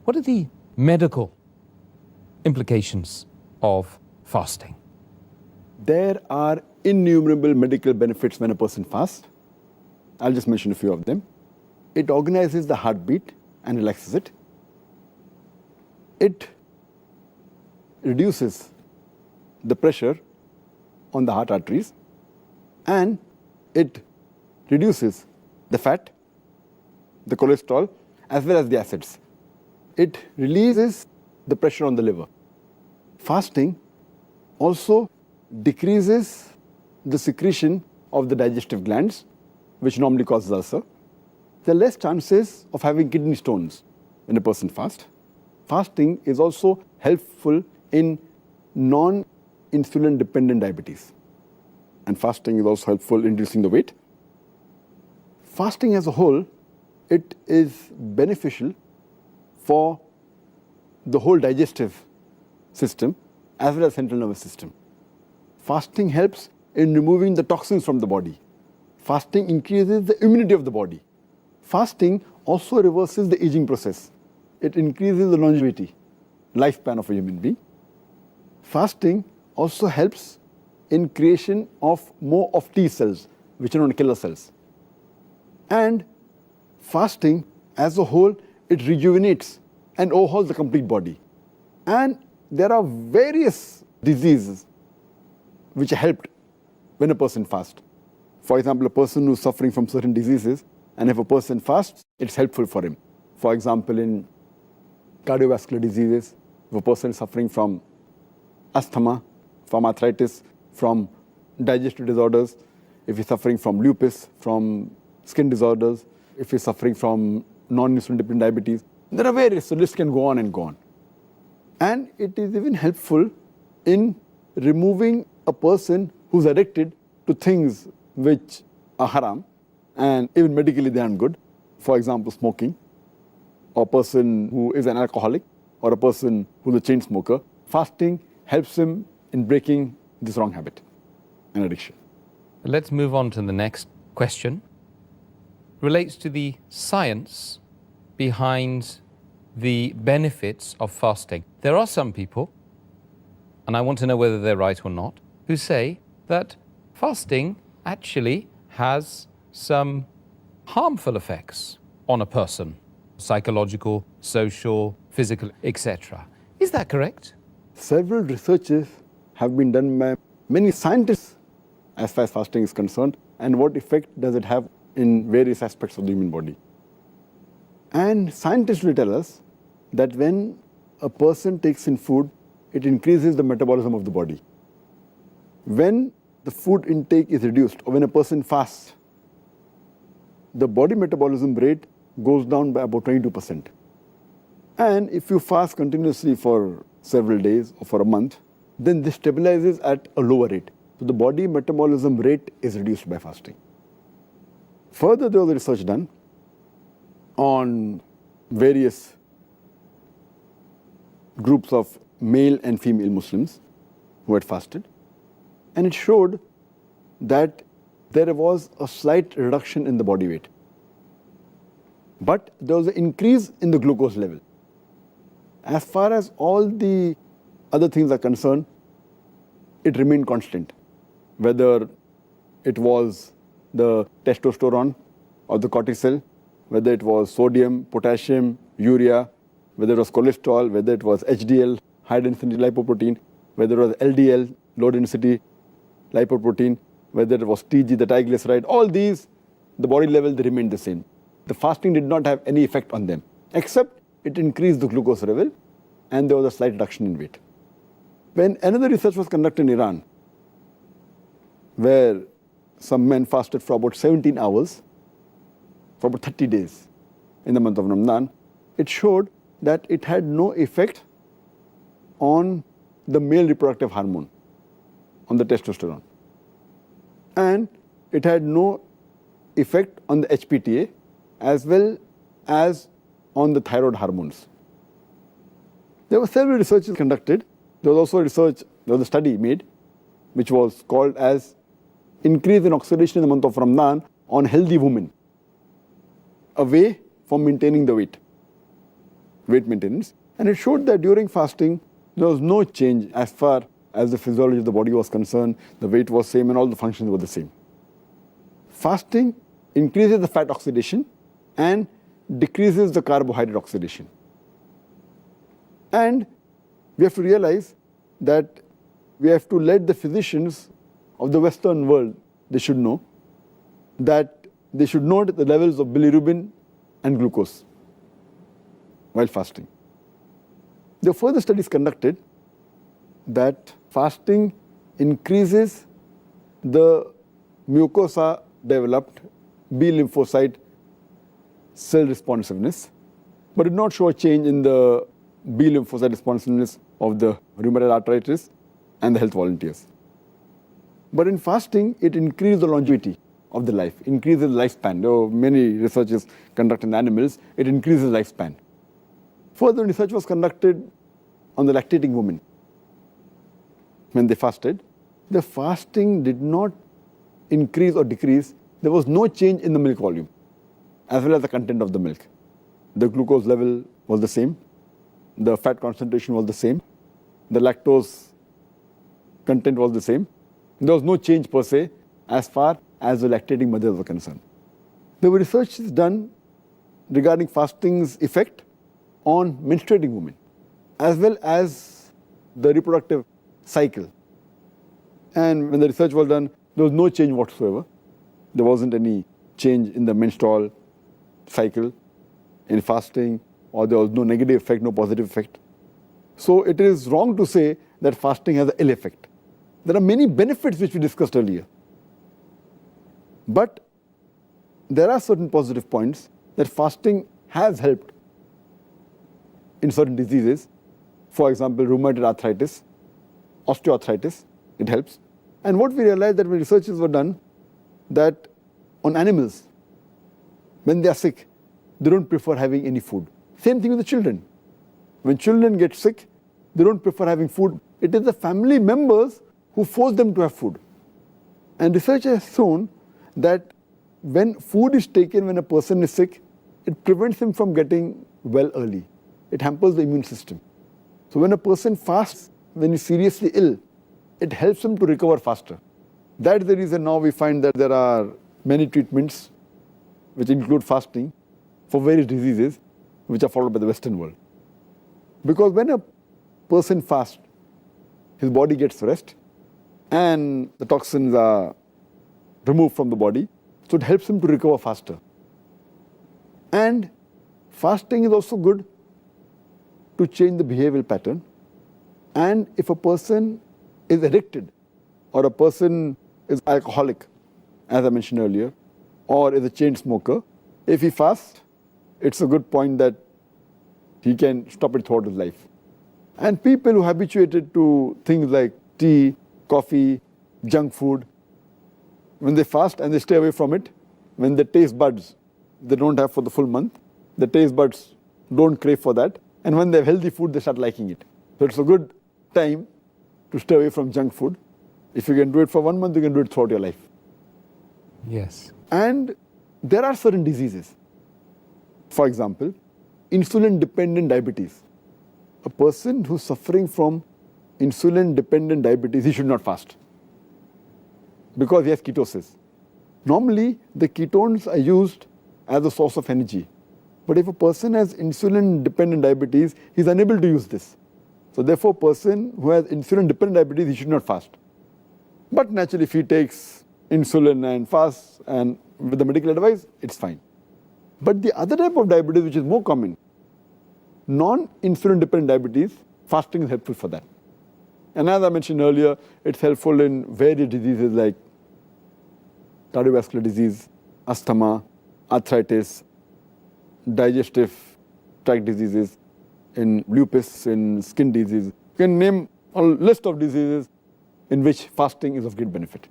What are the medical implications of fasting? There are innumerable medical benefits when a person fasts. I'll just mention a few of them. It organizes the heartbeat and relaxes it. It reduces the pressure on the heart arteries, and it reduces the fat, the cholesterol, as well as the acids. It releases the pressure on the liver. Fasting also decreases the secretion of the digestive glands, which normally causes ulcer. There are less chances of having kidney stones when a person fasts. Fasting is also helpful in non-insulin dependent diabetes. And fasting is also helpful in reducing the weight. Fasting as a whole, it is beneficial for the whole digestive system as well as central nervous system. Fasting helps in removing the toxins from the body. Fasting increases the immunity of the body. Fasting also reverses the aging process. It increases the longevity, lifespan of a human being. Fasting also helps in creation of more of T cells, which are known as killer cells. And fasting as a whole, it rejuvenates and overhauls the complete body. And there are various diseases which are helped when a person fasts. For example, a person who is suffering from certain diseases, and if a person fasts, it's helpful for him. For example, in cardiovascular diseases, if a person is suffering from asthma, from arthritis, from digestive disorders, if he's suffering from lupus, from skin disorders, if he's suffering from non-insulin dependent diabetes, there are various, so list can go on and go on. And it is even helpful in removing a person who's addicted to things which are haram, and even medically they aren't good. For example, smoking, or a person who is an alcoholic, or a person who's a chain smoker. Fasting helps him in breaking this wrong habit and addiction. Let's move on to the next question. Relates to the science behind the benefits of fasting. There are some people, and I want to know whether they're right or not, who say that fasting actually has some harmful effects on a person, psychological, social, physical, etc. Is that correct? Several researches have been done by many scientists as far as fasting is concerned, and what effect does it have in various aspects of the human body. And scientists will tell us that when a person takes in food, it increases the metabolism of the body. When the food intake is reduced, or when a person fasts, the body metabolism rate goes down by about 22%. And if you fast continuously for several days or for a month, then this stabilizes at a lower rate. So the body metabolism rate is reduced by fasting. Further, there was research done on various groups of male and female Muslims who had fasted, and it showed that there was a slight reduction in the body weight, but there was an increase in the glucose level. As far as all the other things are concerned, it remained constant, whether it was the testosterone or the cortisol, whether it was sodium, potassium, urea, whether it was cholesterol, whether it was HDL, high density lipoprotein, whether it was LDL, low density lipoprotein, whether it was TG, the triglyceride, all these, the body level, they remained the same. The fasting did not have any effect on them, except it increased the glucose level and there was a slight reduction in weight. When another research was conducted in Iran, where some men fasted for about 17 hours, for about 30 days in the month of Ramadan, it showed that it had no effect on the male reproductive hormone, on the testosterone. And it had no effect on the HPTA as well as on the thyroid hormones. There were several researches conducted. There was also a study made which was called as increase in oxidation in the month of Ramadan on healthy women, away from maintaining the weight. weight maintenance. And it showed that during fasting, there was no change as far as the physiology of the body was concerned. The weight was same and all the functions were the same. Fasting increases the fat oxidation and decreases the carbohydrate oxidation. And we have to realize that we have to let the physicians of the Western world, they should know that they should note the levels of bilirubin and glucose while fasting. There were further studies conducted that fasting increases the mucosa developed B lymphocyte cell responsiveness, but did not show a change in the B lymphocyte responsiveness of the rheumatoid arthritis and the health volunteers. But in fasting, it increased the longevity of the life, increases lifespan. There were many researches conducted in animals, it increases lifespan. Further research was conducted on the lactating women. When they fasted, the fasting did not increase or decrease. There was no change in the milk volume, as well as the content of the milk. The glucose level was the same, the fat concentration was the same, the lactose content was the same. There was no change per se as far as the lactating mothers were concerned. There were researches done regarding fasting's effect on menstruating women, as well as the reproductive cycle. And when the research was done, there was no change whatsoever. There wasn't any change in the menstrual cycle in fasting, or there was no negative effect, no positive effect. So it is wrong to say that fasting has an ill effect. There are many benefits which we discussed earlier. But there are certain positive points that fasting has helped in certain diseases. For example, rheumatoid arthritis, osteoarthritis, it helps. And what we realized that when researches were done, that on animals, when they are sick, they don't prefer having any food. Same thing with the children. When children get sick, they don't prefer having food. It is the family members who force them to have food. And research has shown that when food is taken when a person is sick, it prevents him from getting well early. It hampers the immune system. So when a person fasts when he's seriously ill, it helps him to recover faster. That's the reason now we find that there are many treatments which include fasting for various diseases which are followed by the Western world. Because when a person fasts, his body gets rest and the toxins are removed from the body, so it helps him to recover faster. And fasting is also good to change the behavioral pattern. And if a person is addicted, or a person is alcoholic, as I mentioned earlier, or is a chain smoker, if he fasts, it's a good point that he can stop it throughout his life. And people who are habituated to things like tea, coffee, junk food, when they fast and they stay away from it, when the taste buds they don't have for the full month, the taste buds don't crave for that, and when they have healthy food, they start liking it. So it's a good time to stay away from junk food. If you can do it for 1 month, you can do it throughout your life. Yes. And there are certain diseases. For example, insulin-dependent diabetes. A person who's suffering from insulin-dependent diabetes, he should not fast because he has ketosis. Normally, the ketones are used as a source of energy. But if a person has insulin-dependent diabetes, he's unable to use this. So therefore, a person who has insulin-dependent diabetes, he should not fast. But naturally, if he takes insulin and fasts and with the medical advice, it's fine. But the other type of diabetes, which is more common, non-insulin dependent diabetes, fasting is helpful for that. And as I mentioned earlier, it's helpful in various diseases like cardiovascular disease, asthma, arthritis, digestive tract diseases, in lupus, in skin disease. You can name a list of diseases in which fasting is of great benefit.